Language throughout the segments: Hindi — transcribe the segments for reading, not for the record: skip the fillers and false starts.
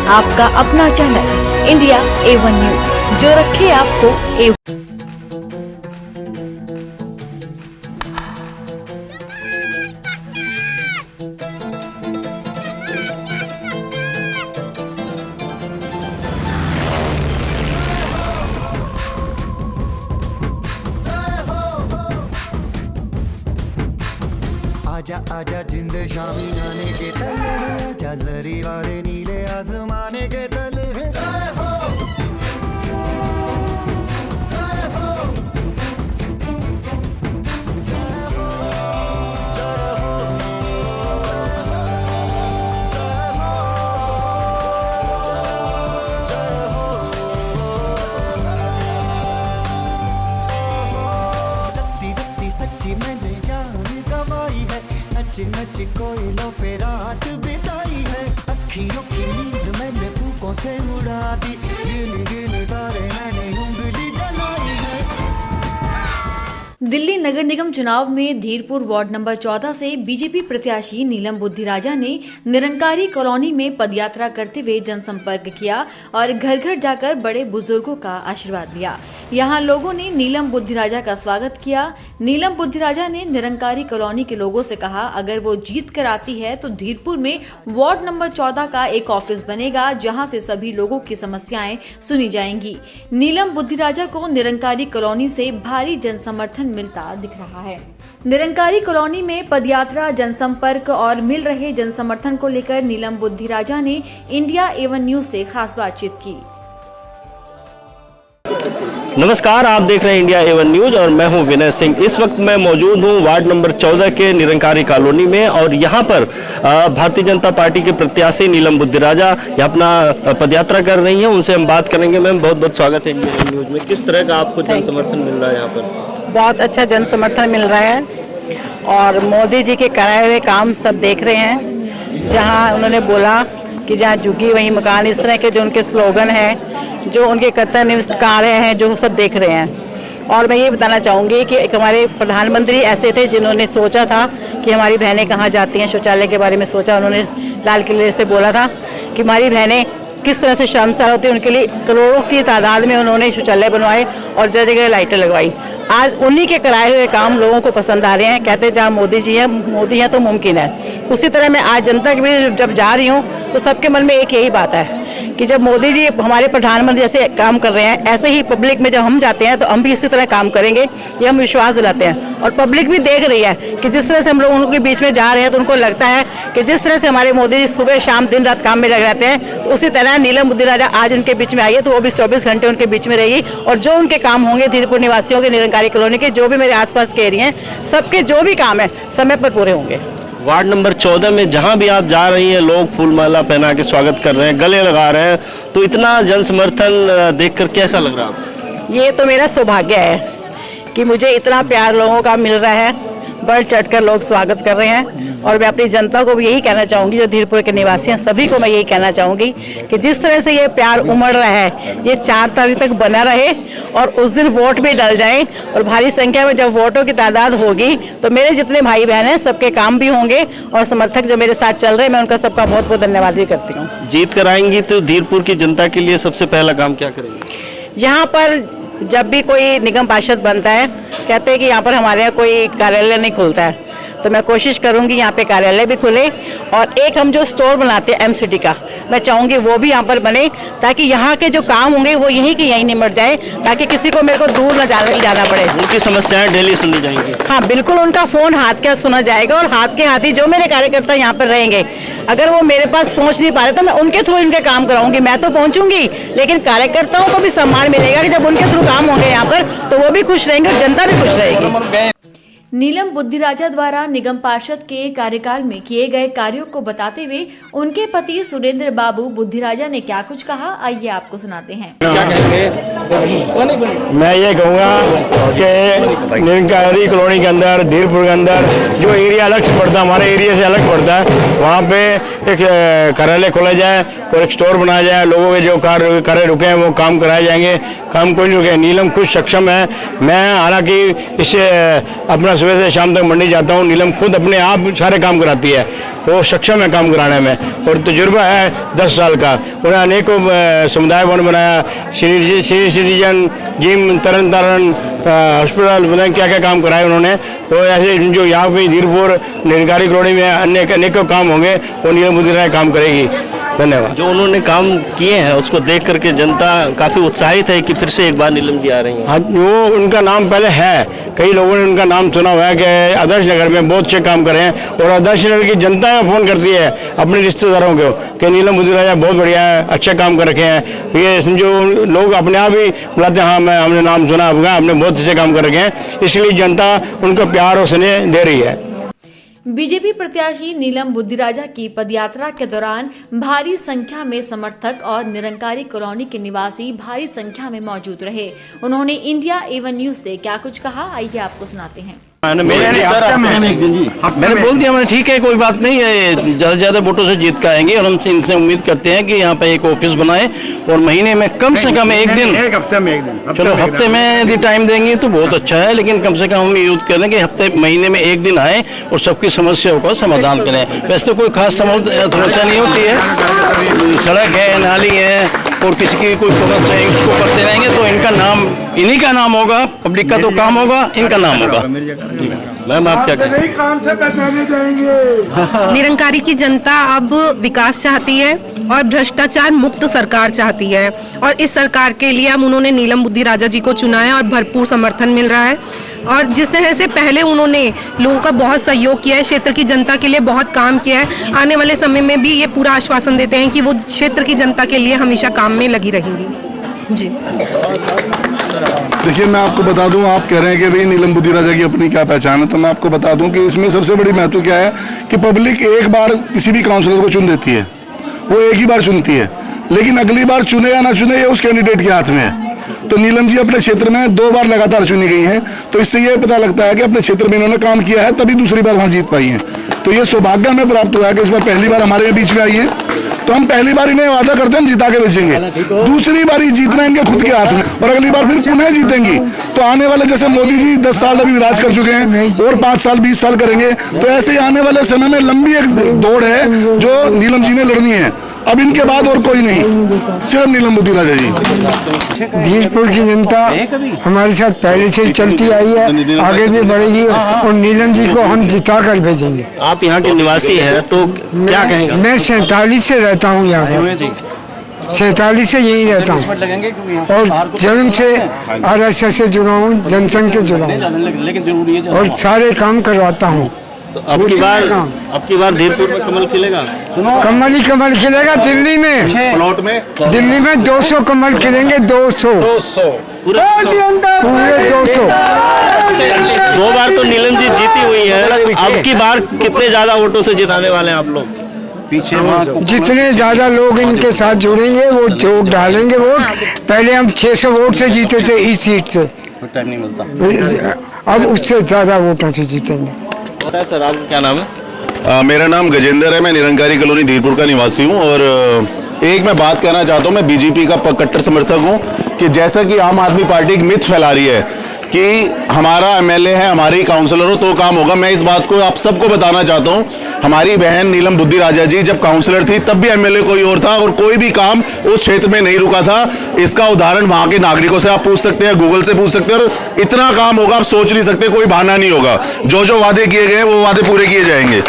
आपका अपना चैनल इंडिया A1 न्यूज, जो रखे आपको A1। आजा आजा जिंद शामी गाने के तल है, आजा जरी वाले नीले आसमाने के तल है। सच्ची मैंने जान गवाई है, नच नच कोयलों पे रात बिताई है। अखियों की नींद मैंने फूकों से उड़ा दी, गिन गिन तारे मैंने उंगली जलाई है। दिल्ली नगर निगम चुनाव में धीरपुर वार्ड नंबर 14 से बीजेपी प्रत्याशी नीलम बुद्धिराजा ने निरंकारी कॉलोनी में पदयात्रा करते हुए जनसंपर्क किया और घर घर जाकर बड़े बुजुर्गों का आशीर्वाद लिया। यहां लोगों ने नीलम बुद्धिराजा का स्वागत किया। नीलम बुद्धिराजा ने निरंकारी कॉलोनी के लोगों से कहा, अगर वो जीत कर आती है तो धीरपुर में वार्ड नंबर 14 का एक ऑफिस बनेगा, जहां से सभी लोगों की समस्याएं सुनी जाएंगी। नीलम बुद्धिराजा को निरंकारी कॉलोनी से भारी जनसमर्थन मिलता दिख रहा है। निरंकारी कॉलोनी में पदयात्रा, जनसंपर्क और मिल रहे जनसमर्थन को लेकर नीलम बुद्धिराजा ने इंडिया A1 न्यूज से खास बातचीत की। नमस्कार, आप देख रहे हैं इंडिया A1 न्यूज और मैं हूं विनय सिंह। इस वक्त मैं मौजूद हूं वार्ड नंबर 14 के निरंकारी कॉलोनी में और यहां पर भारतीय जनता पार्टी के प्रत्याशी नीलम बुद्धिराजा यहां अपना पदयात्रा कर रही हैं। उनसे हम बात करेंगे। मैम, बहुत बहुत स्वागत है इंडिया A1 न्यूज में। किस तरह का आपको जनसमर्थन मिल रहा है यहाँ पर? बहुत अच्छा जनसमर्थन मिल रहा है और मोदी जी के कराए हुए काम सब देख रहे हैं। जहाँ उन्होंने बोला कि जहाँ झुग्गी वहीं मकान, इस तरह के जो उनके स्लोगन हैं, जो उनके कर्तव्यनिष्ठ कार्य हैं, जो सब देख रहे हैं। और मैं ये बताना चाहूँगी कि एक हमारे प्रधानमंत्री ऐसे थे जिन्होंने सोचा था कि हमारी बहनें कहाँ जाती हैं, शौचालय के बारे में सोचा। उन्होंने लाल किले से बोला था कि हमारी बहनें किस तरह से शर्मसार होती है, उनके लिए करोड़ों की तादाद में उन्होंने शौचालय बनवाए और जगह जगह लाइटें लगवाई। आज उन्हीं के कराए हुए काम लोगों को पसंद आ रहे हैं। कहते हैं जहाँ मोदी हैं तो मुमकिन है। उसी तरह मैं आज जनता के बीच जब जा रही हूँ तो सबके मन में एक यही बात है कि जब मोदी जी हमारे प्रधानमंत्री जैसे काम कर रहे हैं, ऐसे ही पब्लिक में जब हम जाते हैं तो हम भी इसी तरह काम करेंगे, ये हम विश्वास दिलाते हैं। और पब्लिक भी देख रही है कि जिस तरह से हम लोग उनके बीच में जा रहे हैं तो उनको लगता है कि जिस तरह से हमारे मोदी जी सुबह शाम दिन रात काम में लगे रहते हैं, तो उसी तरह नीलम बुद्धिराजा आज उनके बीच में आई है तो वो भी 24 घंटे उनके बीच में रहेगी। और जो उनके काम होंगे धीरपुर निवासियों के, निरंकारी कॉलोनी के, जो भी मेरे आसपास के एरिया हैं, सबके जो भी काम है समय पर पूरे होंगे। वार्ड नंबर 14 में जहां भी आप जा रही हैं, लोग फूलमाला पहना के स्वागत कर रहे हैं, गले लगा रहे हैं, तो इतना जनसमर्थन देखकर कैसा लग रहा है आपको? ये तो मेरा सौभाग्य है कि मुझे इतना प्यार लोगों का मिल रहा है, बढ़ चढ़ कर लोग स्वागत कर रहे हैं। और मैं अपनी जनता को भी यही कहना चाहूँगी, जो धीरपुर के निवासी हैं, सभी को मैं यही कहना चाहूँगी कि जिस तरह से ये प्यार उमड़ रहा है, ये 4 तारीख तक बना रहे और उस दिन वोट भी डल जाएं। और भारी संख्या में जब वोटों की तादाद होगी तो मेरे जितने भाई बहन हैं सबके काम भी होंगे और समर्थक जो मेरे साथ चल रहे हैं, मैं उनका सबका बहुत बहुत धन्यवाद भी करती हूँ। जीत कर आएंगी तो धीरपुर की जनता के लिए सबसे पहला काम क्या करेंगे? यहाँ पर जब भी कोई निगम पार्षद बनता है, कहते हैं कि यहाँ पर हमारे यहाँ कोई कार्यालय नहीं खुलता है, तो मैं कोशिश करूंगी यहाँ पे कार्यालय भी खुले। और एक हम जो स्टोर बनाते हैं MCD का, मैं चाहूँगी वो भी यहाँ पर बने, ताकि यहाँ के जो काम होंगे वो यहीं के यहीं निमट जाए, ताकि किसी को मेरे को दूर न जाना पड़े। उनकी समस्याएं डेली सुनी जाएंगी। हाँ बिल्कुल, उनका फ़ोन हाथ के हाथ सुना जाएगा और हाथ के हाथ ही जो मेरे कार्यकर्ता यहाँ पर रहेंगे, अगर वो मेरे पास पहुँच नहीं पा रहे तो मैं उनके थ्रू इनके काम कराऊंगी। मैं तो पहुँचूंगी, लेकिन कार्यकर्ताओं को भी सम्मान मिलेगा कि जब उनके थ्रू काम होंगे यहाँ पर तो वो भी खुश रहेंगे और जनता भी खुश रहेगी। नीलम बुद्धिराजा द्वारा निगम पार्षद के कार्यकाल में किए गए कार्यों को बताते हुए उनके पति सुरेंद्र बाबू बुद्धिराजा ने क्या कुछ कहा, आइए आपको सुनाते हैं। क्या कहेंगे? मैं ये कहूँगा कि निरंकारी कॉलोनी के अंदर, धीरपुर के अंदर जो एरिया अलग से पड़ता है, हमारे एरिया से अलग पड़ता है, वहाँ पे एक कार्यालय खोला जाए और एक स्टोर बनाया जाए, लोगों के जो कार्य रुके हैं वो काम कराए जाएंगे। काम कोई नहीं रुके। नीलम खुद सक्षम है। मैं हालांकि इससे अपना सुबह से शाम तक मंडी जाता हूँ, नीलम खुद अपने आप सारे काम कराती है, वो सक्षम है काम कराने में और तजुर्बा है 10 साल का। उन्होंने अनेकों समुदाय भवन बनाया, सीनियर सिटीजन जिम, तरन तारण हॉस्पिटल, पता क्या क्या काम कराए उन्होंने। तो ऐसे जो यहाँ पे धीरपुर निरंकारी कॉलोनी में अनेकों काम होंगे वो नीलम बुद्धि राजा काम करेगी। धन्यवाद। जो उन्होंने काम किए हैं उसको देख करके जनता काफी उत्साहित है कि फिर से एक बार नीलम जी आ रही हैं। हाँ, वो उनका नाम पहले है, कई लोगों ने उनका नाम सुना हुआ है कि आदर्श नगर में बहुत अच्छे काम कर रहे हैं और आदर्श नगर की जनता में फोन करती है अपने रिश्तेदारों को कि नीलम बुद्धि राजा बहुत बढ़िया है, अच्छे काम कर रखे हैं। ये समझो लोग अपने आप ही बुलाते हैं, हाँ हमने नाम सुना आपका, आपने बहुत अच्छे काम कर रखे हैं, इसलिए जनता उनको प्यार और स्नेह दे रही है। बीजेपी प्रत्याशी नीलम बुद्धिराजा की पदयात्रा के दौरान भारी संख्या में समर्थक और निरंकारी कॉलोनी के निवासी भारी संख्या में मौजूद रहे। उन्होंने इंडिया एवन न्यूज से क्या कुछ कहा, आइए आपको सुनाते हैं। मैंने बोल दिया, मैंने ठीक है कोई बात नहीं है, ज़्यादा से ज़्यादा वोटों से जीत के आएंगे और हम इनसे उम्मीद करते हैं कि यहाँ पे एक ऑफिस बनाए और महीने में कम से कम एक दिन, हफ्ते में एक दिन, चलो हफ्ते में यदि टाइम देंगे तो बहुत अच्छा है, लेकिन कम से कम हम यूज करें कि हफ्ते महीने में एक दिन आए और सबकी समस्याओं का समाधान करें। वैसे तो कोई खास समस्या नहीं होती है, सड़क है, नाली है और किसी की कोई समस्या है उसको करते रहेंगे तो इनका नाम, इन्हीं का नाम होगा, पब्लिक का तो काम होगा, इनका नाम होगा। मैम आप क्या कहें? काम से पहचाने जाएंगे। निरंकारी की जनता अब विकास चाहती है और भ्रष्टाचार मुक्त सरकार चाहती है और इस सरकार के लिए अब उन्होंने नीलम बुद्धि राजा जी को चुना है और भरपूर समर्थन मिल रहा है। और जिस तरह से पहले उन्होंने लोगों का बहुत सहयोग किया है, क्षेत्र की जनता के लिए बहुत काम किया है, आने वाले समय में भी ये पूरा आश्वासन देते हैं कि वो क्षेत्र की जनता के लिए हमेशा काम में लगी रहेंगी। जी देखिए, मैं आपको बता दूं, आप कह रहे हैं कि भाई नीलम बुद्धि राजा की अपनी क्या पहचान है, तो मैं आपको बता दूं कि इसमें सबसे बड़ी महत्व क्या है कि पब्लिक एक बार किसी भी काउंसलर को चुन देती है, वो एक ही बार चुनती है, लेकिन अगली बार चुने या ना चुने ये उस कैंडिडेट के हाथ में है। तो नीलम जी अपने क्षेत्र में 2 बार लगातार चुनी गई हैं, तो इससे ये पता लगता है कि अपने क्षेत्र में इन्होंने काम किया है, तभी दूसरी बार वहाँ जीत पाई हैं। तो ये सौभाग्य हमें प्राप्त हुआ है कि इस बार पहली बार हमारे बीच में आई है, तो हम पहली बार इन्हें वादा करते हैं हम जिता के भेजेंगे, दूसरी बार जीतना इनके खुद के हाथ में और अगली बार फिर पुनः जीतेंगी। तो आने वाले, जैसे मोदी जी 10 साल अभी राज कर चुके हैं और 5 साल 20 साल करेंगे, तो ऐसे ही आने वाले समय में लंबी एक दौड़ है जो नीलम जी ने लड़नी है। अब इनके बाद और कोई नहीं, सिर्फ नीलम बुद्धि राजा जी। धीरपुर की जनता हमारे साथ पहले से चलती आई है, आगे भी बढ़ेगी और नीलम जी को हम जिता कर भेजेंगे। आप यहाँ के निवासी हैं तो क्या कहेंगे? मैं 47 से रहता हूँ यहाँ पर, 47 से यही रहता हूँ और जन्म से RSS से जुड़ा हूँ, जनसंघ से जुड़ा हूँ और सारे काम करवाता हूँ। तो अब की बार धीरपुर में कमल खिलेगा? कमल ही कमल खिलेगा। दिल्ली में प्लॉट में, दिल्ली में 200 कमल खिलेंगे, 200 पूरे 200। 2 बार तो नीलम जी जीती हुई है, अब की बार कितने ज्यादा वोटों से जिताने वाले हैं आप लोग? जितने ज्यादा लोग इनके साथ जुड़ेंगे वो वोट डालेंगे। वोट पहले हम 600 वोट से जीते थे इस सीट से, टाइम नहीं मिलता, अब उससे ज्यादा वोटों से जीतेंगे। सर आपका क्या नाम है? मेरा नाम गजेंद्र है, मैं निरंकारी कॉलोनी धीरपुर का निवासी हूँ और एक मैं बात कहना चाहता हूँ, मैं बीजेपी का कट्टर समर्थक हूँ कि जैसा कि आम आदमी पार्टी एक मिथ फैला रही है कि हमारा MLA है, हमारे ही काउंसलर हो तो काम होगा। मैं इस बात को आप सबको बताना चाहता हूँ, हमारी बहन नीलम बुद्धि राजा जी जब काउंसलर थी तब भी MLA कोई और था और कोई भी काम उस क्षेत्र में नहीं रुका था। इसका उदाहरण वहाँ के नागरिकों से आप पूछ सकते हैं, गूगल से पूछ सकते हैं और इतना काम होगा आप सोच नहीं सकते, कोई बहाना नहीं होगा। जो जो वादे किए गए वो वादे पूरे किए जाएंगे।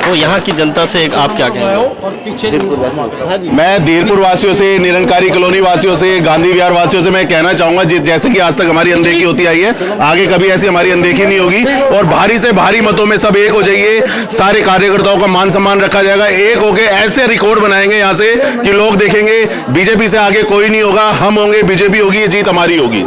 तो यहाँ की जनता से आप क्या कहेंगे? मैं धीरपुर वासियों से, निरंकारी कॉलोनी वासियों से, गांधी विहार वासियों से मैं कहना चाहूंगा जैसे कि आज तक हमारी अनदेखी होती आई है, आगे कभी ऐसी हमारी अनदेखी नहीं होगी और भारी से भारी मतों में सब एक हो जाइए। सारे कार्यकर्ताओं का मान सम्मान रखा जाएगा, एक होके ऐसे रिकॉर्ड बनाएंगे यहाँ से कि लोग देखेंगे बीजेपी से आगे कोई नहीं होगा, हम होंगे, बीजेपी होगी, ये जीत हमारी होगी।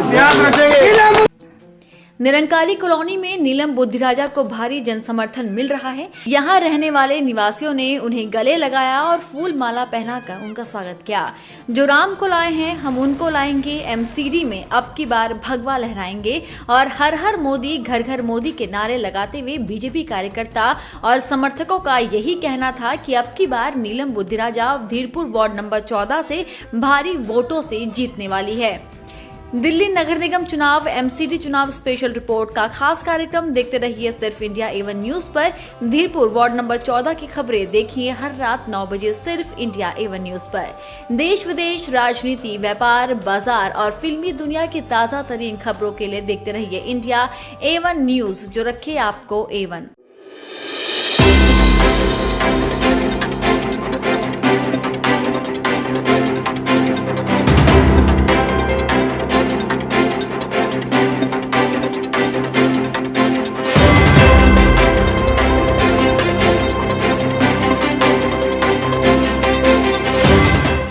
निरंकारी कॉलोनी में नीलम बुद्धिराजा को भारी जनसमर्थन मिल रहा है। यहाँ रहने वाले निवासियों ने उन्हें गले लगाया और फूल माला पहनाकर उनका स्वागत किया। जो राम को लाए हैं हम उनको लाएंगे, एमसीडी में अब की बार भगवा लहराएंगे और हर हर मोदी घर घर मोदी के नारे लगाते हुए बीजेपी कार्यकर्ता और समर्थकों का यही कहना था कि अब की बार नीलम बुद्धिराजा धीरपुर वार्ड नंबर 14 से भारी वोटों से जीतने वाली है। दिल्ली नगर निगम चुनाव एमसीडी चुनाव स्पेशल रिपोर्ट का खास कार्यक्रम देखते रहिए सिर्फ इंडिया A1 न्यूज पर। धीरपुर वार्ड नंबर 14 की खबरें देखिए हर रात 9 बजे सिर्फ इंडिया A1 न्यूज पर। देश विदेश, राजनीति, व्यापार, बाजार और फिल्मी दुनिया की ताजा तरीन खबरों के लिए देखते रहिए इंडिया A1 न्यूज, जो रखे आपको A1।